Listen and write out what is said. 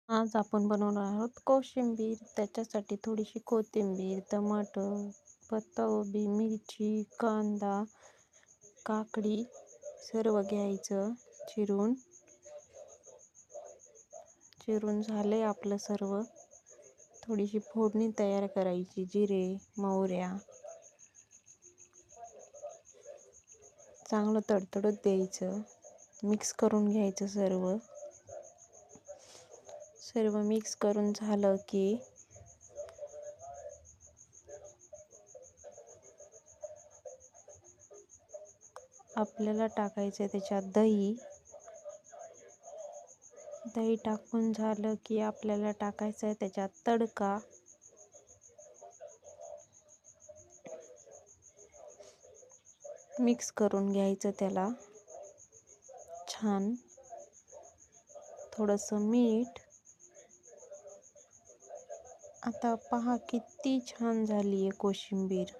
आज आपण बनवणार आहोत कोशिंबीर. त्याच्यासाठी थोडीशी कोथिंबीर, टमाटर, पत्ताकोबी, मिरची, कांदा, काकडी सर्व घ्यायचं चिरून. चिरून झाले आपलं सर्व. थोडीशी फोडणी तयार करायची. जिरे, मोहऱ्या चांगलं तडतडत द्यायचं. मिक्स करून घ्यायचं सर्व. सर्व मिक्स करून झालं की आपल्याला टाकायचं त्याच्यात दही. दही टाकून झालं की आपल्याला टाकायचं आहे त्याच्यात तडका. मिक्स करून घ्यायचं त्याला छान. थोडंसं मीठ. आता पहा किती छान झाली आहे कोशिंबीर.